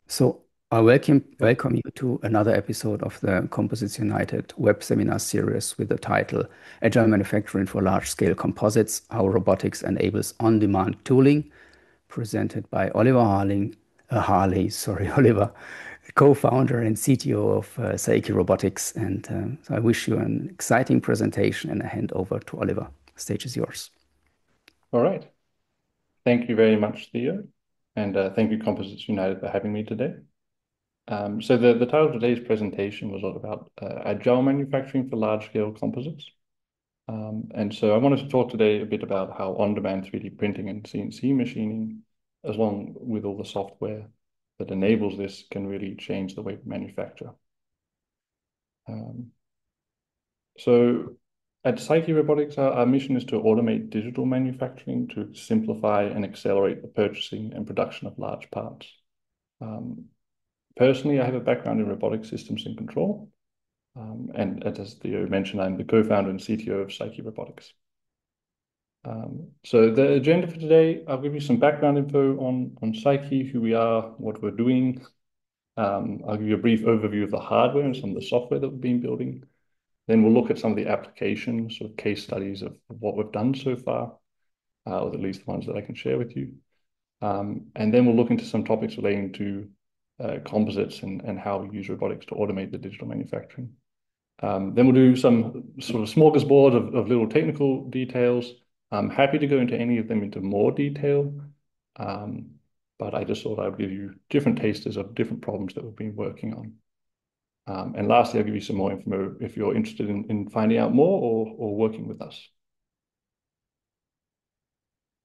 So I welcome you to another episode of the Composites United web seminar series with the title Agile Manufacturing for Large-Scale Composites: How Robotics Enables On-Demand Tooling, presented by Oliver Oliver, co-founder and CTO of SAEKI Robotics. And so I wish you an exciting presentation and I hand over to Oliver. The stage is yours. All right. Thank you very much, Theo. And thank you, Composites United, for having me today. So the title of today's presentation was all about agile manufacturing for large-scale composites. And so I wanted to talk today a bit about how on-demand 3D printing and CNC machining, along with all the software that enables this, can really change the way we manufacture. Um, so at SAEKI Robotics, our mission is to automate digital manufacturing to simplify and accelerate the purchasing and production of large parts. Um, Personally, I have a background in robotic systems and control. And as Theo mentioned, I'm the co-founder and CTO of SAEKI Robotics. So the agenda for today, I'll give you some background info on SAEKI, who we are, what we're doing. I'll give you a brief overview of the hardware and some of the software that we've been building. Then we'll look at some of the applications, sort of case studies of what we've done so far, or at least the ones that I can share with you. And then we'll look into some topics relating to composites and how we use robotics to automate the digital manufacturing. Then we'll do some sort of smorgasbord of little technical details. I'm happy to go into any of them into more detail, but I just thought I would give you different tasters of different problems that we've been working on. And lastly, I'll give you some more info if you're interested in finding out more or working with us.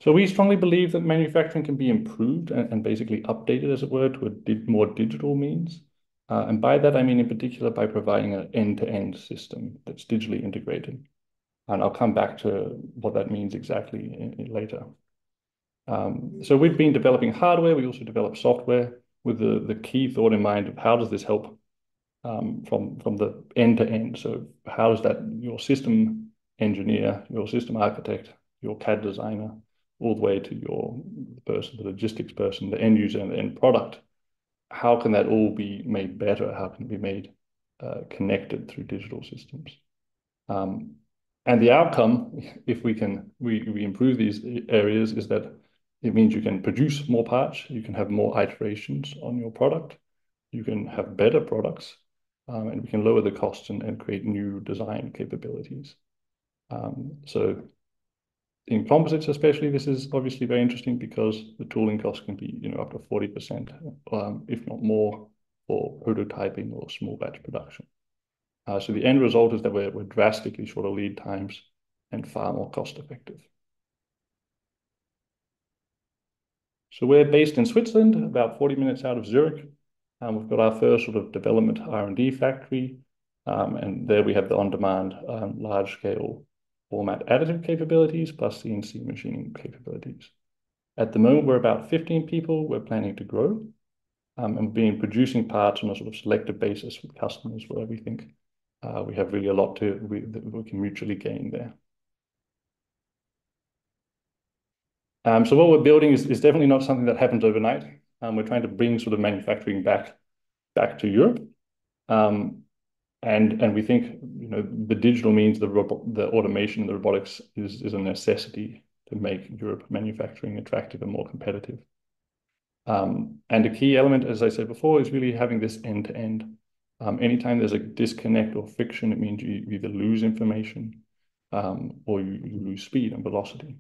So we strongly believe that manufacturing can be improved and basically updated, as it were, to a more digital means. And by that, I mean in particular by providing an end-to-end system that's digitally integrated. And I'll come back to what that means exactly later. So we've been developing hardware. We also develop software with the key thought in mind of how does this help from the end to end. So how does that your system engineer, your system architect, your CAD designer, all the way to the logistics person, the end user, and the end product, how can that all be made better? How can it be made connected through digital systems? And the outcome, if we improve these areas, is that it means you can produce more parts, you can have more iterations on your product, you can have better products, and we can lower the costs and create new design capabilities. So in composites especially, this is obviously very interesting because the tooling cost can be up to 40%, if not more, for prototyping or small batch production. So the end result is that we're drastically shorter lead times and far more cost effective. So we're based in Switzerland, about 40 minutes out of Zurich. We've got our first sort of development R&D factory, and there we have the on-demand large-scale format additive capabilities plus CNC machining capabilities. At the moment, we're about 15 people. We're planning to grow, and we've been producing parts on a sort of selective basis with customers where we think we have really a lot that we can mutually gain there. So what we're building is definitely not something that happens overnight. We're trying to bring sort of manufacturing back to Europe. And we think the digital means the automation, the robotics is a necessity to make Europe manufacturing attractive and more competitive. And a key element, as I said before, is really having this end-to-end. Anytime there's a disconnect or friction, it means you either lose information or you lose speed and velocity.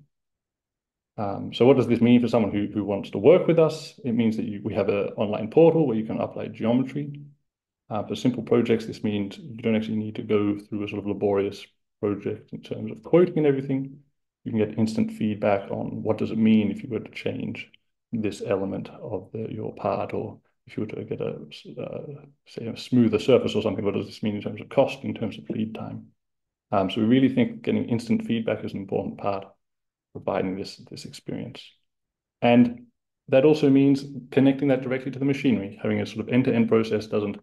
So what does this mean for someone who wants to work with us? It means that we have an online portal where you can upload geometry. For simple projects, this means you don't actually need to go through a sort of laborious project in terms of quoting and everything. You can get instant feedback on what does it mean if you were to change this element of your part, or if you were to get say a smoother surface or something, what does this mean in terms of cost, in terms of lead time? So we really think getting instant feedback is an important part of providing this experience. And that also means connecting that directly to the machinery. Having a sort of end-to-end process doesn't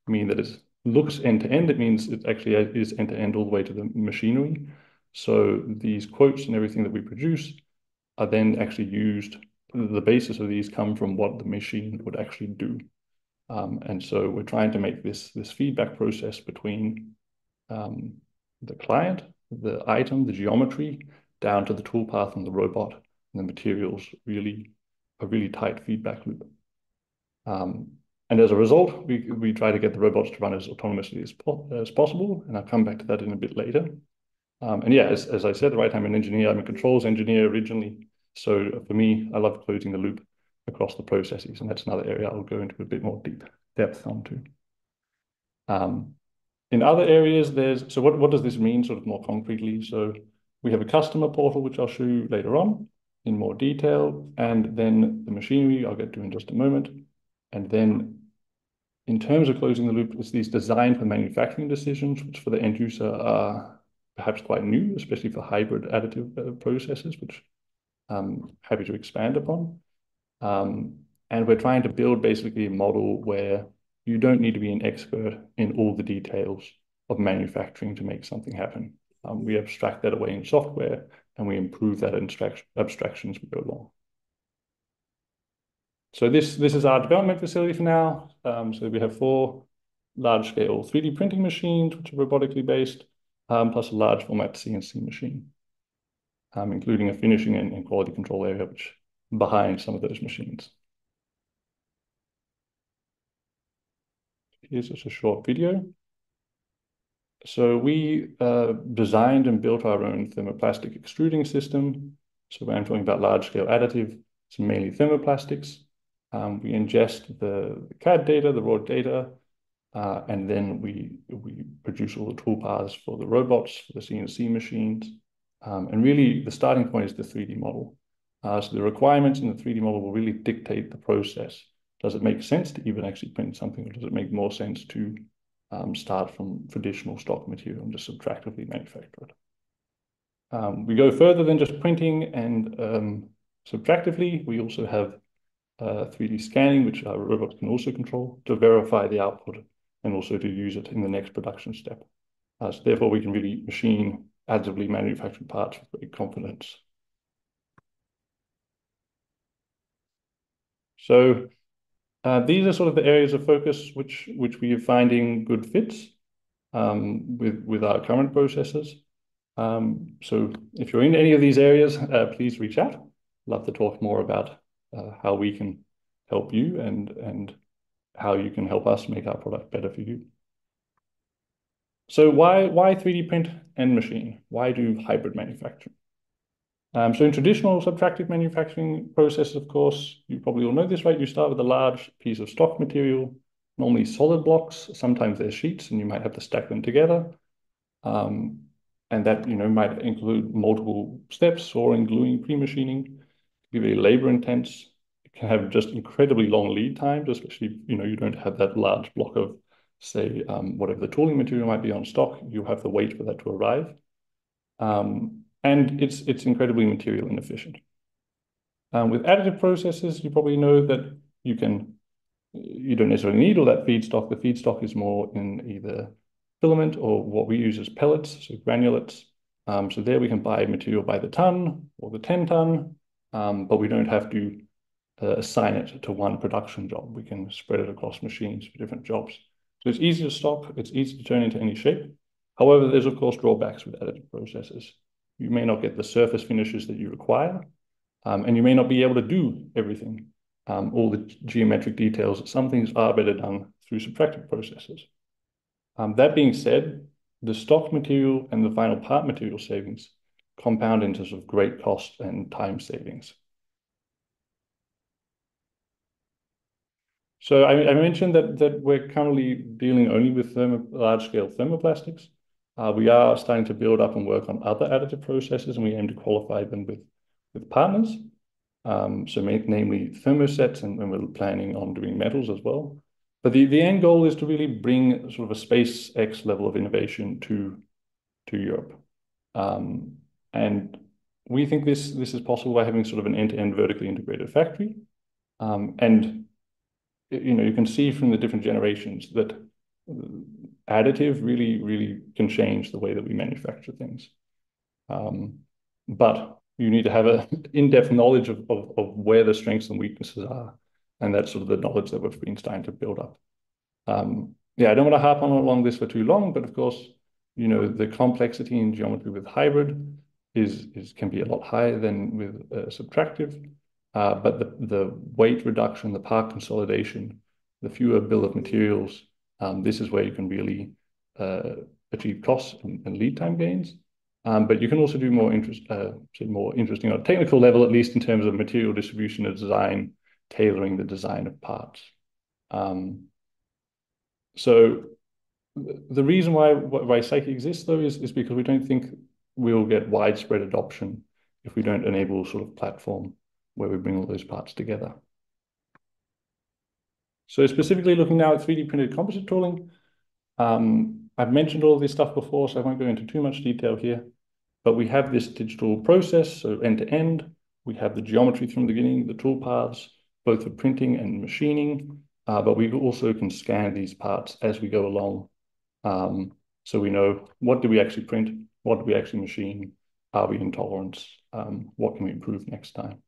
mean that it looks end-to-end. It means it actually is end-to-end all the way to the machinery. So these quotes and everything that we produce are then actually used. The basis of these come from what the machine would actually do. And so we're trying to make this feedback process between the client, the item, the geometry, down to the toolpath and the robot and the materials, really a really tight feedback loop. And as a result, we try to get the robots to run as autonomously as possible, and I'll come back to that in a bit later. And yeah, as I said, right, I'm an engineer. I'm a controls engineer originally. So for me, I love closing the loop across the processes, and that's another area I'll go into a bit more depth onto. In other areas, so what does this mean sort of more concretely? So we have a customer portal, which I'll show you later on in more detail, and then the machinery I'll get to in just a moment. And then in terms of closing the loop, it's these design for manufacturing decisions, which for the end user are perhaps quite new, especially for hybrid additive processes, which I'm happy to expand upon. And we're trying to build basically a model where you don't need to be an expert in all the details of manufacturing to make something happen. We abstract that away in software, and we improve that abstraction as we go along. So this is our development facility for now. So we have 4 large-scale 3D printing machines, which are robotically based, plus a large format CNC machine, including a finishing and quality control area, which behind some of those machines. Here's just a short video. So we designed and built our own thermoplastic extruding system. So when I'm talking about large-scale additive, it's mainly thermoplastics. We ingest the CAD data, the raw data, and then we produce all the toolpaths for the robots, for the CNC machines. And really, the starting point is the 3D model. So the requirements in the 3D model will really dictate the process. Does it make sense to even actually print something, or does it make more sense to start from traditional stock material and just subtractively manufacture it? We go further than just printing and subtractively. We also have 3D scanning, which our robots can also control to verify the output and also to use it in the next production step. So therefore, we can really machine additively manufactured parts with great confidence. So these are sort of the areas of focus which we are finding good fits with our current processes. So if you're in any of these areas, please reach out. I'd love to talk more about how we can help you and how you can help us make our product better for you. So why 3D print and machine? Why do hybrid manufacturing? So in traditional subtractive manufacturing processes, of course, you probably all know this, right? You start with a large piece of stock material, normally solid blocks. Sometimes they're sheets, and you might have to stack them together. And that might include multiple steps, sawing, gluing, pre-machining. It can be very labor intense. It can have just incredibly long lead times, especially you don't have that large block of, say, whatever the tooling material might be on stock. You have to wait for that to arrive. And it's incredibly material inefficient. With additive processes, you probably know that you don't necessarily need all that feedstock. The feedstock is more in either filament or what we use as pellets, so granulates. So there we can buy material by the ton or the 10 ton, but we don't have to assign it to one production job. We can spread it across machines for different jobs. So it's easy to stock, it's easy to turn into any shape. However, there's of course drawbacks with additive processes. You may not get the surface finishes that you require, and you may not be able to do everything, all the geometric details. Some things are better done through subtractive processes. That being said, the stock material and the final part material savings compound into sort of great cost and time savings. So I mentioned that we're currently dealing only with large-scale thermoplastics. We are starting to build up and work on other additive processes, and we aim to qualify them with partners. So namely thermosets, and we're planning on doing metals as well. But the end goal is to really bring sort of a SpaceX level of innovation to Europe. And we think this is possible by having sort of an end-to-end vertically integrated factory. And you can see from the different generations that additive really can change the way that we manufacture things. But you need to have an in-depth knowledge of where the strengths and weaknesses are And that's sort of the knowledge that we've been starting to build up. Yeah, I don't want to harp on along this for too long, but of course, the complexity in geometry with hybrid can be a lot higher than with subtractive. But the weight reduction, the part consolidation, the fewer bill of materials, this is where you can really achieve cost and lead time gains. But you can also do more interesting on a technical level, at least in terms of material distribution and design, tailoring the design of parts. So the reason why SAEKI exists, though, is because we don't think we'll get widespread adoption if we don't enable sort of platform where we bring all those parts together. So specifically looking now at 3D printed composite tooling, I've mentioned all this stuff before, so I won't go into too much detail here. But we have this digital process, so end to end. We have the geometry from the beginning, the tool paths, both for printing and machining. But we also can scan these parts as we go along. So we know, what do we actually print? What do we actually machine? Are we in tolerance? What can we improve next time?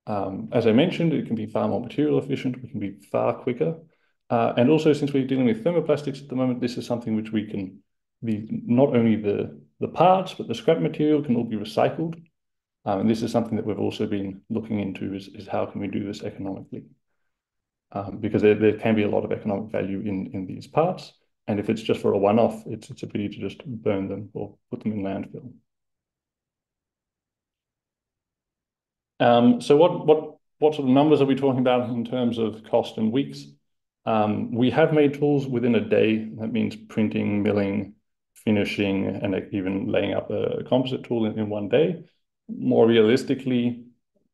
As I mentioned, it can be far more material efficient. We can be far quicker. And also, since we're dealing with thermoplastics at the moment, this is something which we can be, not only the parts, but the scrap material can all be recycled. And this is something that we've also been looking into, is how can we do this economically? Because there can be a lot of economic value in these parts. And if it's just for a one-off, it's a pity to just burn them or put them in landfill. So what sort of numbers are we talking about in terms of cost and weeks? We have made tools within a day. That means printing, milling, finishing, and even laying up a composite tool in one day. More realistically,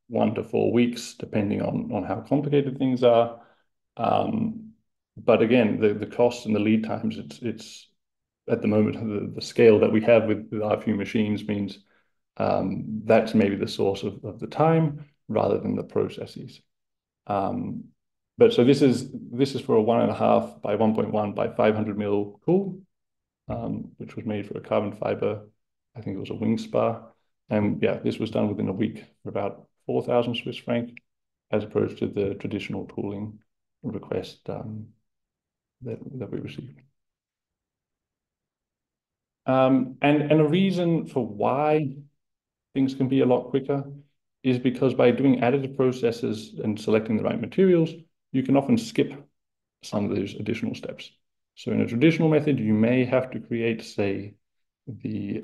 1 to 4 weeks, depending on how complicated things are. But again, the costs and the lead times, it's at the moment, the scale that we have with our few machines means that's maybe the source of the time rather than the processes. But so this is for a 1.5 by 1.1 by 500 mil tool, which was made for a carbon fiber. I think it was a wing spar. And yeah, this was done within a week for about 4,000 Swiss franc, as opposed to the traditional tooling request that we received. And a reason for why things can be a lot quicker is because by doing additive processes and selecting the right materials, you can often skip some of those additional steps. So in a traditional method, you may have to create, say, the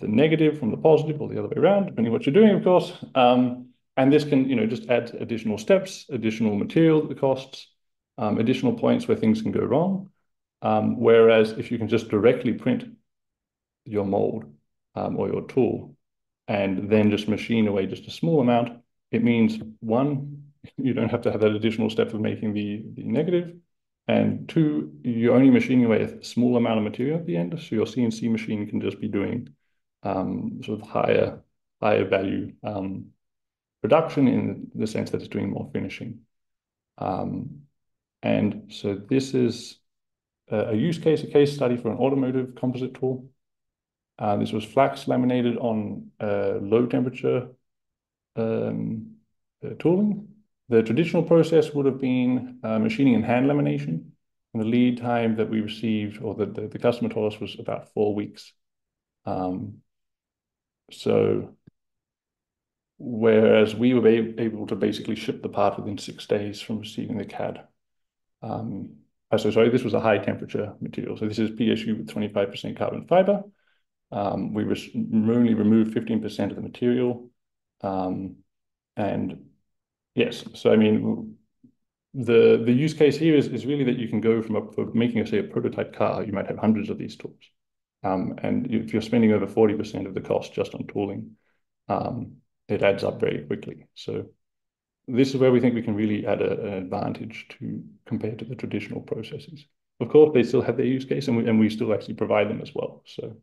negative from the positive or the other way around, depending on what you're doing, of course. And this can, just add additional steps, additional material costs, additional points where things can go wrong. Whereas if you can just directly print your mold or your tool and then just machine away just a small amount, it means, one, you don't have to have that additional step of making the negative. And two, you're only machining away a small amount of material at the end. So your CNC machine can just be doing sort of higher value production in the sense that it's doing more finishing. And so this is a use case, a case study for an automotive composite tool. This was flax laminated on low temperature tooling. The traditional process would have been machining and hand lamination. And the lead time that we received, or the customer told us, was about 4 weeks. So whereas we were able to basically ship the part within 6 days from receiving the CAD. So sorry, this was a high temperature material. So this is PSU with 25% carbon fiber. We only removed 15% of the material. And yes, so I mean, the use case here is really that you can go for making, say, a prototype car, you might have hundreds of these tools. And if you're spending over 40% of the cost just on tooling, it adds up very quickly. So this is where we think we can really add an advantage compared to the traditional processes. Of course, they still have their use case, and we still actually provide them as well. So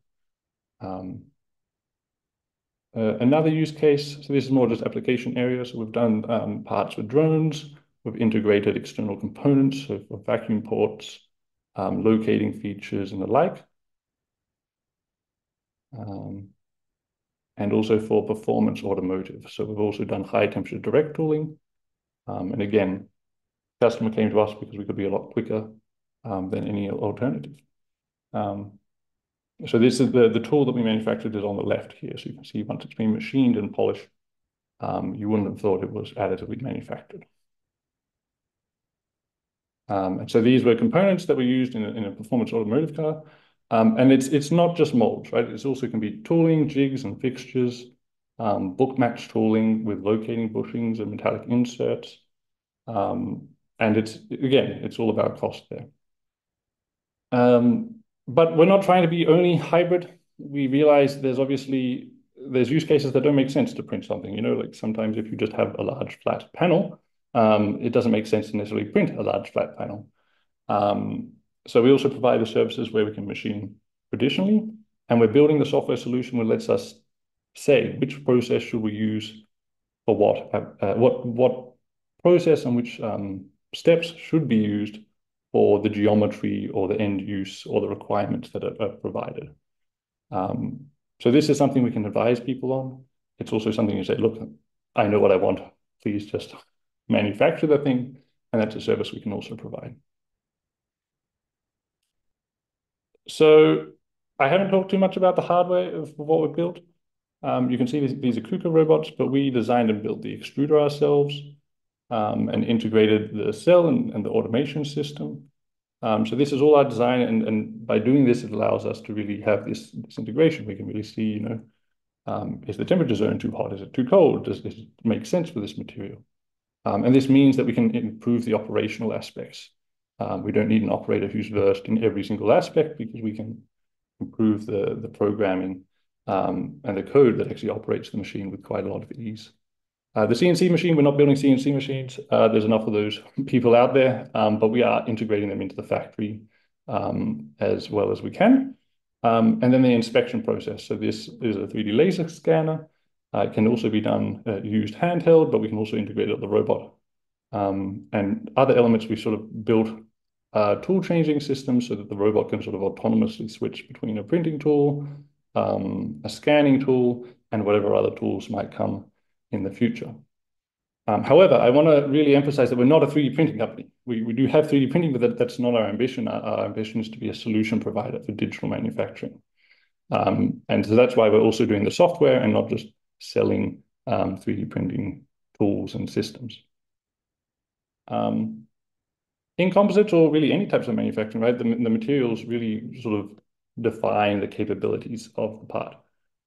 another use case, so this is more just application area. So we've done parts with drones. We've integrated external components, so for vacuum ports, locating features, and the like. And also for performance automotive. So we've also done high temperature direct tooling. And again, customer came to us because we could be a lot quicker than any alternative. So this is the tool that we manufactured is on the left here. So you can see once it's been machined and polished, you wouldn't have thought it was additively manufactured. And so these were components that were used in a performance automotive car. And it's not just molds, right? It also can be tooling, jigs and fixtures, book match tooling with locating bushings and metallic inserts. And it's all about cost there. But we're not trying to be only hybrid. We realize there's use cases that don't make sense to print something. Like sometimes if you just have a large flat panel, it doesn't make sense to necessarily print a large flat panel. So we also provide the services where we can machine traditionally, and we're building the software solution that lets us say which process should we use for what process and which steps should be used for the geometry or the end use or the requirements that are provided. So this is something we can advise people on. It's also something you say, look, I know what I want. Please just manufacture the thing. And that's a service we can also provide. So I haven't talked too much about the hardware of what we've built. You can see these are KUKA robots, but we designed and built the extruder ourselves and integrated the cell and the automation system. So this is all our design, and by doing this, it allows us to really have this integration. We can really see, is the temperature zone too hot? Is it too cold? Does this make sense for this material? And this means that we can improve the operational aspects. We don't need an operator who's versed in every single aspect because we can improve the programming and the code that actually operates the machine with quite a lot of ease. The CNC machine, we're not building CNC machines. There's enough of those people out there, but we are integrating them into the factory as well as we can. And then the inspection process. So this is a 3D laser scanner. It can also be done used handheld, but we can also integrate it with the robot. And other elements, we sort of built tool changing systems so that the robot can sort of autonomously switch between a printing tool, a scanning tool, and whatever other tools might come in the future. However, I want to really emphasize that we're not a 3D printing company. We do have 3D printing, but that's not our ambition. Our ambition is to be a solution provider for digital manufacturing. And so that's why we're also doing the software and not just selling 3D printing tools and systems. In composites or really any types of manufacturing, right, the materials really sort of define the capabilities of the part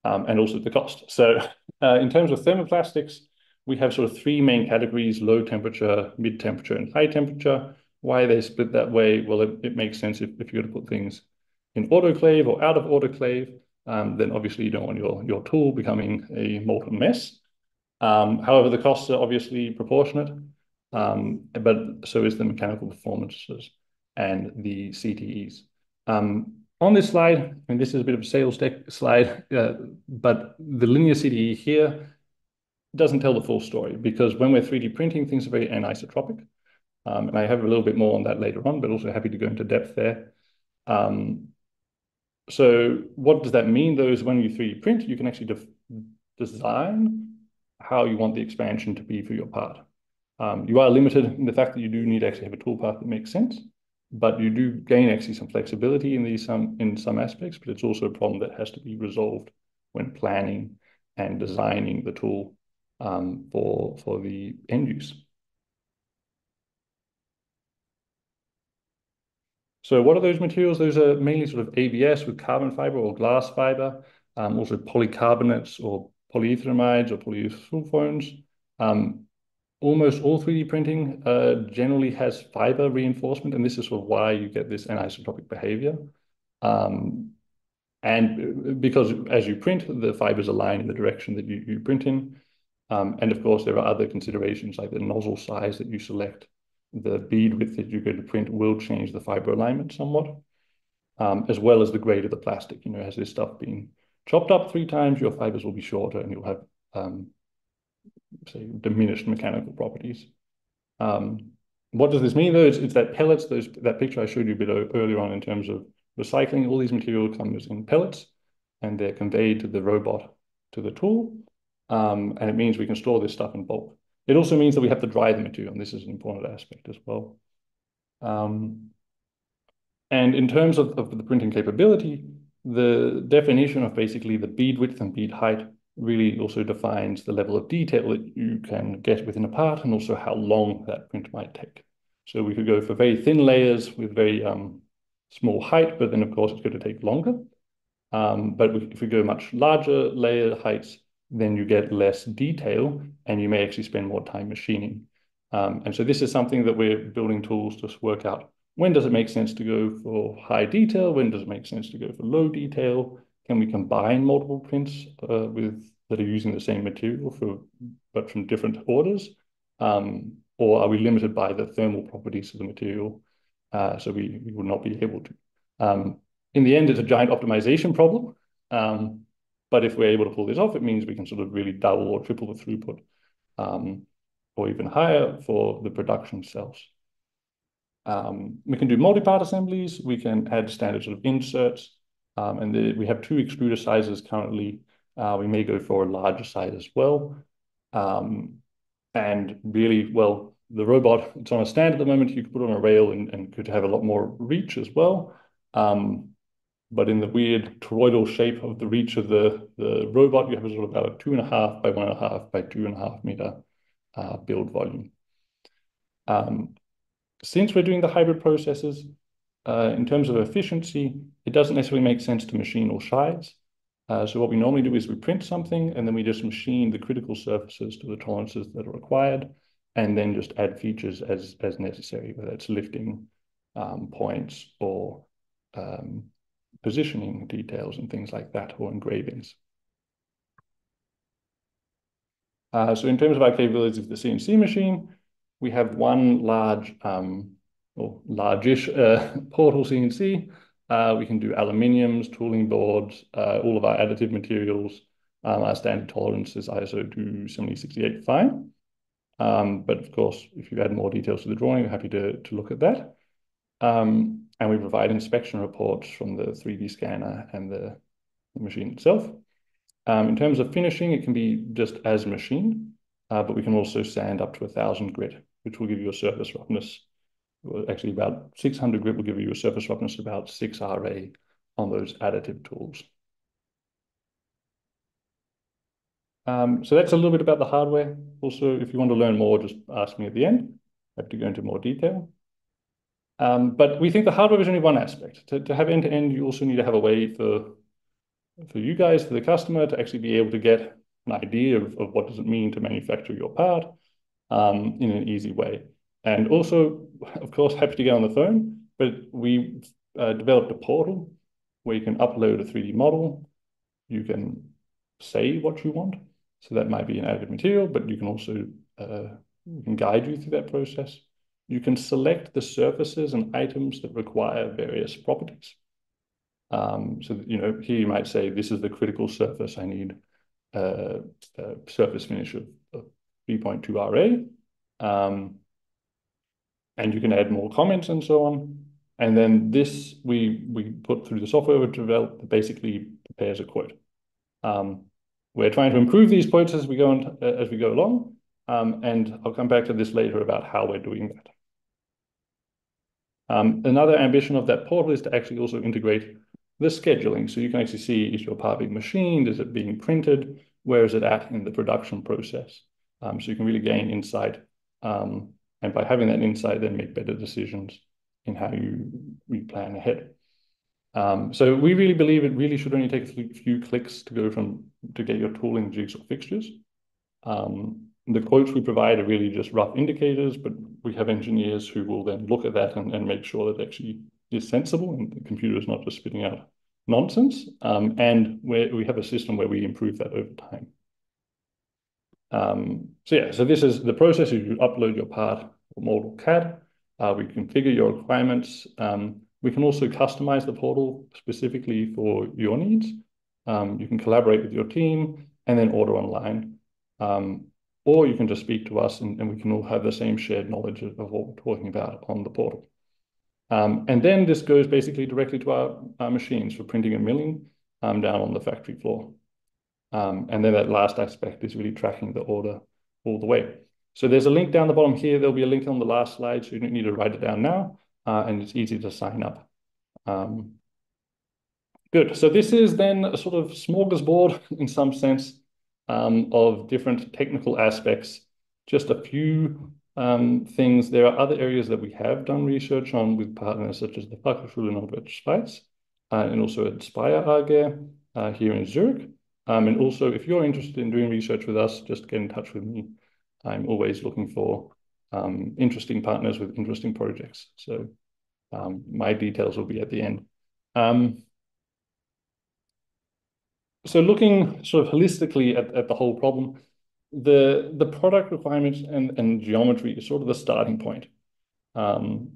and also the cost. So in terms of thermoplastics, we have sort of three main categories: low temperature, mid temperature, and high temperature. Why are they split that way? Well, it makes sense if you're going to put things in autoclave or out of autoclave, then obviously you don't want your tool becoming a molten mess. However, the costs are obviously proportionate, but so is the mechanical performances and the CTEs. On this slide, and this is a bit of a sales deck slide, but the linear CTE here doesn't tell the full story, because when we're 3D printing, things are very anisotropic. And I have a little bit more on that later on, but also happy to go into depth there. So what does that mean, though, is when you 3D print, you can actually design how you want the expansion to be for your part. You are limited in the fact that you do need to actually have a toolpath that makes sense, but you do gain actually some flexibility in some aspects, but it's also a problem that has to be resolved when planning and designing the tool for the end use. So what are those materials? Those are mainly sort of ABS with carbon fiber or glass fiber, also polycarbonates or polyetheramides or polysulfones. Almost all 3D printing generally has fiber reinforcement, and this is sort of why you get this anisotropic behavior. And because as you print, the fibers align in the direction that you print in. And of course, there are other considerations like the nozzle size that you select. The bead width that you're going to print will change the fiber alignment somewhat, as well as the grade of the plastic. As this stuff being chopped up 3 times, your fibers will be shorter and you'll have, say, diminished mechanical properties. What does this mean, though? It's that pellets, that picture I showed you a bit earlier on in terms of recycling. All these material comes in pellets, and they're conveyed to the robot, to the tool. And it means we can store this stuff in bulk. It also means that we have to dry the material, and this is an important aspect as well. And in terms of the printing capability, the definition of basically the bead width and bead height really also defines the level of detail that you can get within a part and also how long that print might take. So we could go for very thin layers with very small height, but then of course it's going to take longer. But if we go much larger layer heights, then you get less detail and you may actually spend more time machining. And so this is something that we're building tools to work out. When does it make sense to go for high detail? When does it make sense to go for low detail? Can we combine multiple prints that are using the same material but from different orders? Or are we limited by the thermal properties of the material? So we will not be able to. In the end, it's a giant optimization problem. But if we're able to pull this off, it means we can sort of really double or triple the throughput, or even higher for the production cells. We can do multi-part assemblies. We can add standard sort of inserts. And we have 2 extruder sizes currently. We may go for a larger size as well. And really, well, the robot, it's on a stand at the moment. You could put it on a rail and could have a lot more reach as well. But in the weird toroidal shape of the reach of the robot, you have a sort of about a 2.5 by 1.5 by 2.5 meter build volume. Since we're doing the hybrid processes, in terms of efficiency, it doesn't necessarily make sense to machine all sides. So what we normally do is we print something and then we just machine the critical surfaces to the tolerances that are required, and then just add features as necessary, whether it's lifting points or positioning details and things like that, or engravings. So in terms of our capabilities of the CNC machine, we have one large or largish portal CNC. We can do aluminiums, tooling boards, all of our additive materials. Our standard tolerance is ISO 27068 fine. But of course, if you add more details to the drawing, we're happy to look at that. And we provide inspection reports from the 3D scanner and the machine itself. In terms of finishing, it can be just as machined, but we can also sand up to 1,000 grit, which will give you a surface roughness. Well, actually, about 600 grit will give you a surface roughness of about 6 RA on those additive tools. So that's a little bit about the hardware. Also, if you want to learn more, just ask me at the end. I have to go into more detail. But we think the hardware is only one aspect. To have end-to-end, you also need to have a way for you guys, for the customer, to actually be able to get an idea of what does it mean to manufacture your part in an easy way. And also, of course, happy to get on the phone, but we developed a portal where you can upload a 3D model. You can say what you want. So that might be an additive material, but you can also we can guide you through that process. You can select the surfaces and items that require various properties. So, here you might say, this is the critical surface. I need a surface finish of 3.2 RA. And you can add more comments and so on. And then this, we put through the software we developed that basically prepares a quote. We're trying to improve these quotes as we go along. And I'll come back to this later about how we're doing that. Another ambition of that portal is to actually also integrate the scheduling. So you can actually see, is your part being machined? Is it being printed? Where is it at in the production process? So you can really gain insight. And by having that insight, then make better decisions in how you plan ahead. So we really believe it really should only take a few clicks to get your tooling jigs or fixtures. The quotes we provide are really just rough indicators, but we have engineers who will then look at that and make sure that it actually is sensible and the computer is not just spitting out nonsense. And we have a system where we improve that over time. So this is the process. You upload your part or model CAD. We configure your requirements. We can also customize the portal specifically for your needs. You can collaborate with your team and then order online. Or you can just speak to us and we can all have the same shared knowledge of what we're talking about on the portal. And then this goes basically directly to our machines for printing and milling down on the factory floor. And then that last aspect is really tracking the order all the way. So there's a link down the bottom here. There'll be a link on the last slide, so you don't need to write it down now, and it's easy to sign up. Good. So this is then a sort of smorgasbord in some sense of different technical aspects. Just a few things. There are other areas that we have done research on with partners such as the Fachhochschule Nordwestschweiz and also at Speyer AG here in Zurich. And also, if you're interested in doing research with us, just get in touch with me. I'm always looking for interesting partners with interesting projects. So my details will be at the end. So looking sort of holistically at the whole problem, the product requirements and geometry is sort of the starting point. And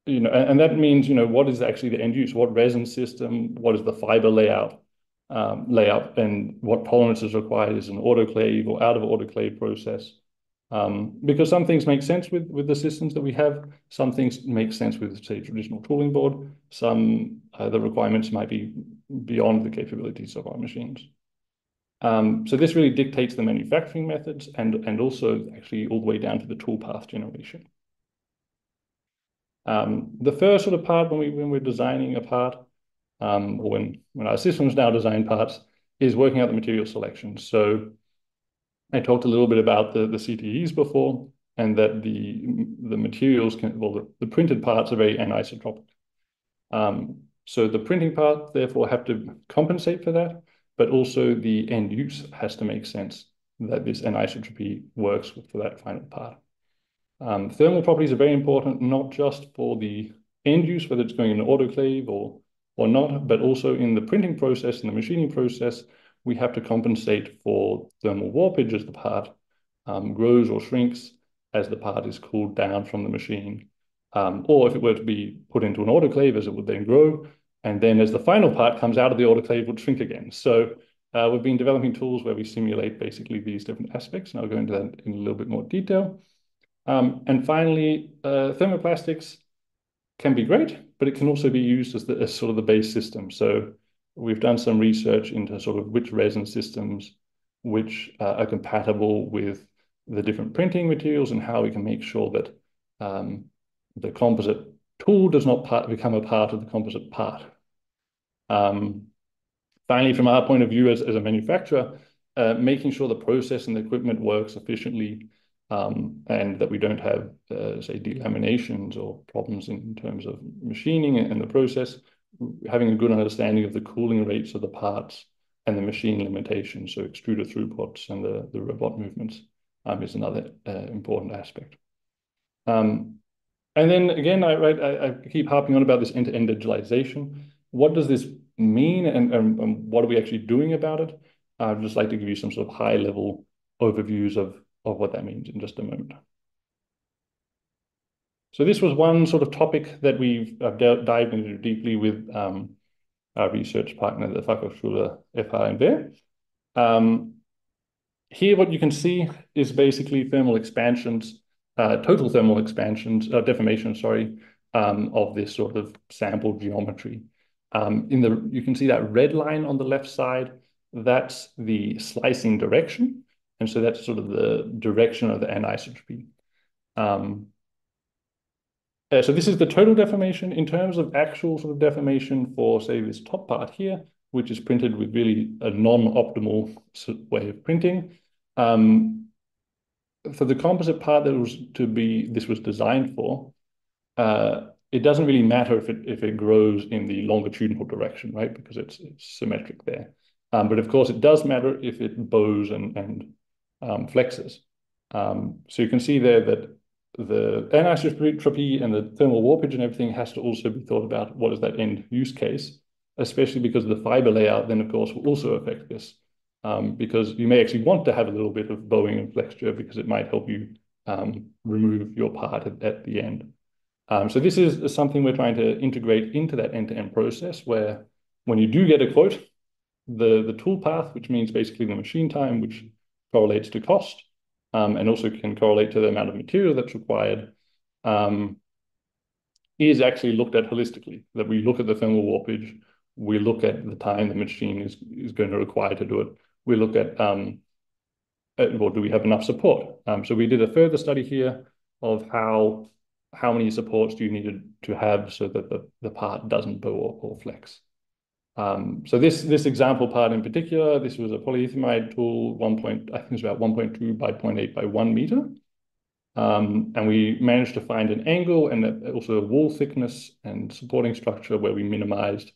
that means, what is actually the end use? What resin system? What is the fiber layout? And what tolerance is required? Is an autoclave or out of autoclave process? Because some things make sense with the systems that we have. Some things make sense with, say, traditional tooling board. Some the requirements might be beyond the capabilities of our machines. So this really dictates the manufacturing methods and also actually all the way down to the toolpath generation. The first sort of part when we're designing a part, or when our systems now design parts, is working out the material selection. So I talked a little bit about the CTEs before, and that the materials the printed parts are very anisotropic. So the printing part therefore have to compensate for that, but also the end use has to make sense that this anisotropy works for that final part. Thermal properties are very important, not just for the end use, whether it's going in an autoclave or not, but also in the printing process and the machining process, we have to compensate for thermal warpage as the part grows or shrinks as the part is cooled down from the machine. Or if it were to be put into an autoclave, as it would then grow, and then as the final part comes out of the autoclave, it would shrink again. So we've been developing tools where we simulate basically these different aspects, and I'll go into that in a little bit more detail. And finally, thermoplastics can be great, but it can also be used as sort of the base system. So we've done some research into sort of which resin systems which are compatible with the different printing materials and how we can make sure that the composite tool does not become a part of the composite part. Finally, from our point of view as a manufacturer, making sure the process and the equipment works efficiently and that we don't have, say, delaminations or problems in terms of machining and the process, having a good understanding of the cooling rates of the parts and the machine limitations, so extruder throughputs and the robot movements is another important aspect. And then again, I keep harping on about this end-to-end digitalization. What does this mean and what are we actually doing about it? I'd just like to give you some sort of high-level overviews of what that means in just a moment. So this was one sort of topic that we've dived into deeply with our research partner, the Fachhochschule FH. Here, what you can see is basically thermal expansions, total thermal expansions, deformation, sorry, of this sort of sample geometry. You can see that red line on the left side, that's the slicing direction. And so that's sort of the direction of the anisotropy. So this is the total deformation. In terms of actual sort of deformation for, say, this top part here, which is printed with really a non-optimal way of printing. For the composite part this was designed for, it doesn't really matter if it grows in the longitudinal direction, right? Because it's symmetric there. But of course, it does matter if it bows and flexes. So you can see there that the anisotropy and the thermal warpage and everything has to also be thought about. What is that end use case? Especially because the fiber layout then, of course, will also affect this. Because you may actually want to have a little bit of bowing and flexure because it might help you remove your part at the end. So this is something we're trying to integrate into that end-to-end process where when you do get a quote, the tool path, which means basically the machine time, which correlates to cost, and also can correlate to the amount of material that's required, is actually looked at holistically. That we look at the thermal warpage, we look at the time the machine is going to require to do it. We look at or do we have enough support? So we did a further study here of how many supports do you need to have so that the part doesn't bow or flex. So this example part in particular, this was a polyethylene tool, I think it was about 1.2 by 0.8 by 1 meter. And we managed to find an angle and also a wall thickness and supporting structure where we minimized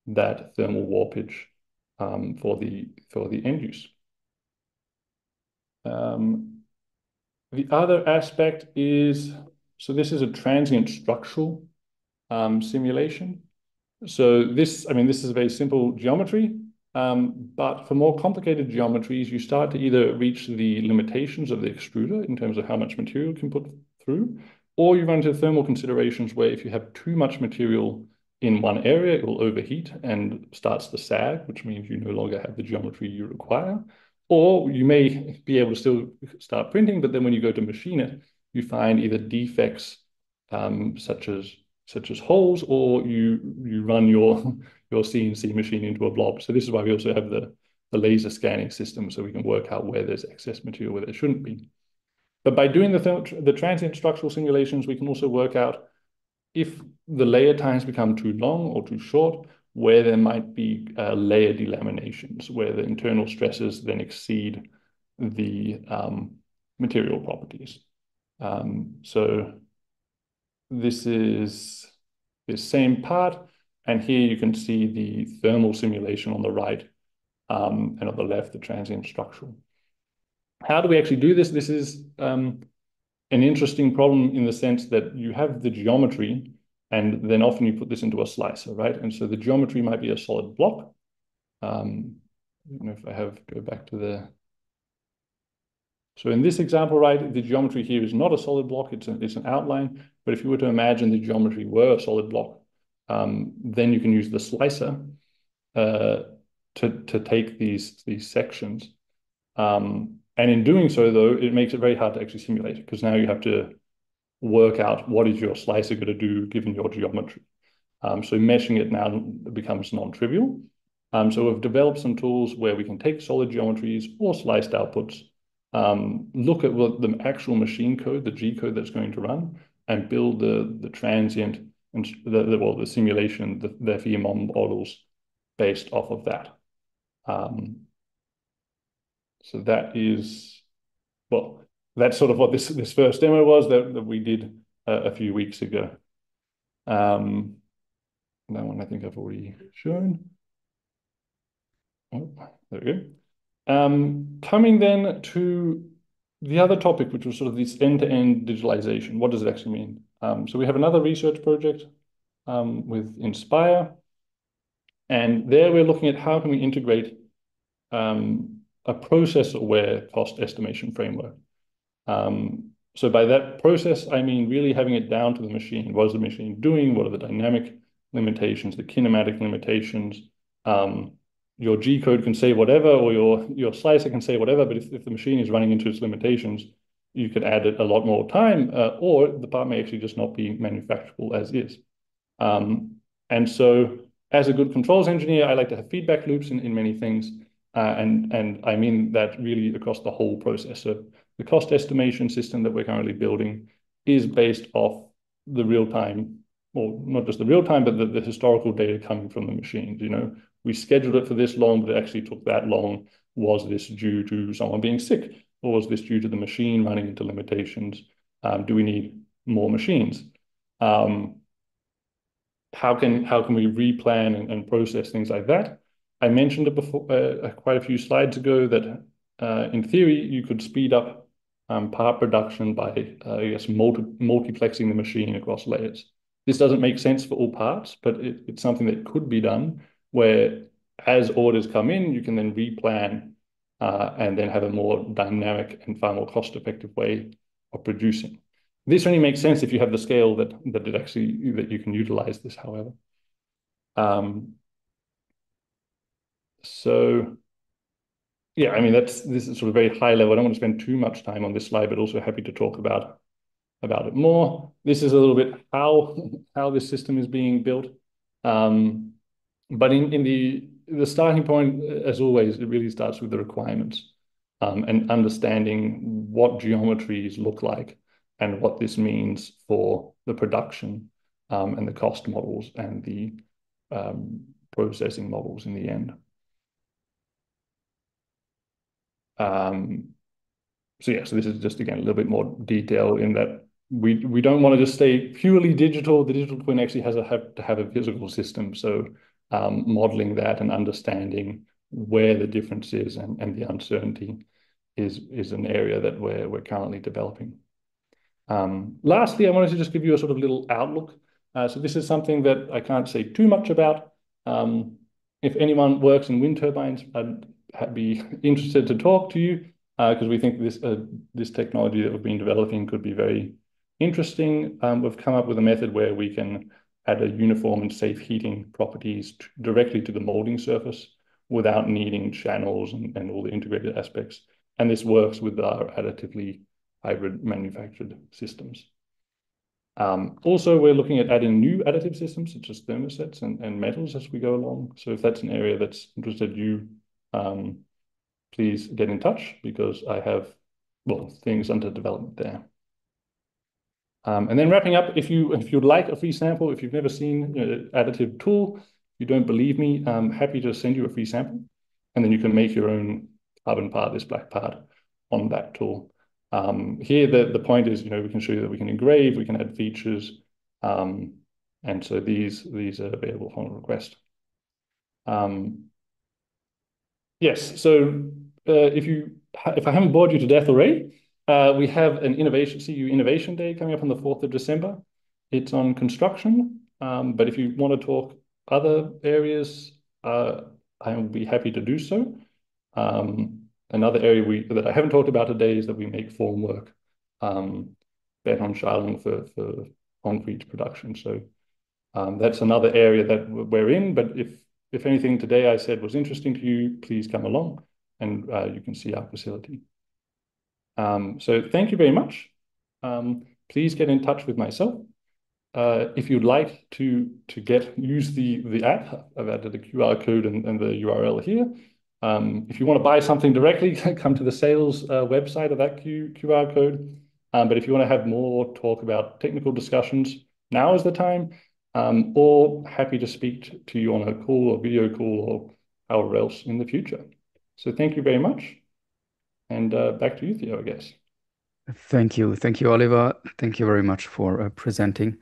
that thermal warpage for the end use. The other aspect is, so this is a transient structural simulation. So this is a very simple geometry, but for more complicated geometries, you start to either reach the limitations of the extruder in terms of how much material you can put through, or you run into thermal considerations where if you have too much material in one area, it will overheat and starts to sag, which means you no longer have the geometry you require. Or you may be able to still start printing, but then when you go to machine it, you find either defects such as holes, or you run your CNC machine into a blob. So this is why we also have the laser scanning system, so we can work out where there's excess material where there shouldn't be. But by doing the transient structural simulations, we can also work out if the layer times become too long or too short, where there might be layer delaminations, where the internal stresses then exceed the material properties. So this is the same part, and here you can see the thermal simulation on the right, and on the left, the transient structural. How do we actually do this? This is an interesting problem in the sense that you have the geometry, and then often you put this into a slicer, right? And so the geometry might be a solid block. I don't know if I go back to the... So in this example, right, the geometry here is not a solid block, it's an outline. But if you were to imagine the geometry were a solid block, then you can use the slicer to take these sections. And in doing so, though, it makes it very hard to actually simulate it, because now you have to work out what is your slicer going to do given your geometry. So meshing it now becomes non-trivial. So we've developed some tools where we can take solid geometries or sliced outputs, look at what the actual machine code, the G code that's going to run, and build the transient and the simulation, the FEMOM models based off of that. So that is, well, that's sort of what this first demo was that we did a few weeks ago. That one I think I've already shown. Oh, there we go. Coming then to the other topic, which was sort of this end-to-end digitalization. What does it actually mean? So we have another research project with Inspire, and there we're looking at how can we integrate a process-aware cost estimation framework. So by that process, I mean really having it down to the machine. What is the machine doing? What are the dynamic limitations, the kinematic limitations? Your G code can say whatever, or your slicer can say whatever, but if the machine is running into its limitations, you could add a lot more time, or the part may actually just not be manufacturable as is. And so as a good controls engineer, I like to have feedback loops in many things. And I mean that really across the whole process. So the cost estimation system that we're currently building is based off the real-time, well, not just the real-time, but the historical data coming from the machines. You know, we scheduled it for this long, but it actually took that long. Was this due to someone being sick? Or was this due to the machine running into limitations? Do we need more machines? How can we replan and process things like that? I mentioned it before, quite a few slides ago, that in theory, you could speed up part production by, I guess, multiplexing the machine across layers. This doesn't make sense for all parts, but it's something that could be done, where as orders come in, you can then replan and then have a more dynamic and far more cost-effective way of producing. This only makes sense if you have the scale that you can utilize this, however. So yeah, I mean, this is sort of very high level. I don't want to spend too much time on this slide, but also happy to talk about it more. This is a little bit how this system is being built. But in the starting point, as always, it really starts with the requirements. and understanding what geometries look like and what this means for the production and the cost models and the processing models in the end. So yeah, so this is just, again, a little bit more detail in that we don't want to just stay purely digital. The digital twin actually has to have a physical system. So modeling that and understanding where the difference is and the uncertainty is an area that we're currently developing. Lastly, I wanted to just give you a sort of little outlook. So this is something that I can't say too much about. If anyone works in wind turbines, I'd be interested to talk to you because we think this technology that we've been developing could be very interesting. We've come up with a method where we can add a uniform and safe heating properties directly to the molding surface without needing channels and all the integrated aspects. And this works with our additively hybrid manufactured systems. Also, we're looking at adding new additive systems such as thermosets and metals as we go along. So if that's an area that's interested you, please get in touch because I have, well, things under development there. And then wrapping up, if you'd like a free sample, if you've never seen an additive tool, you don't believe me, I'm happy to send you a free sample. And then you can make your own carbon part, this black part, on that tool. Here, the point is, we can show you that we can engrave, we can add features. And so these are available upon request. Yes, so if I haven't bored you to death already, we have an CU Innovation Day coming up on the 4th of December. It's on construction, but if you want to talk other areas, I will be happy to do so. Another area that I haven't talked about today is that we make formwork, Betonschalung for concrete production. So that's another area that we're in, but if anything today I said was interesting to you, please come along and you can see our facility. So thank you very much. Please get in touch with myself. If you'd like to use the app, I've added the QR code and the URL here. If you want to buy something directly, come to the sales website of that QR code. But if you want to have more talk about technical discussions, now is the time. Or happy to speak to you on a call or video call or however else in the future. So thank you very much. And back to you, Theo, I guess. Thank you. Thank you, Oliver. Thank you very much for presenting.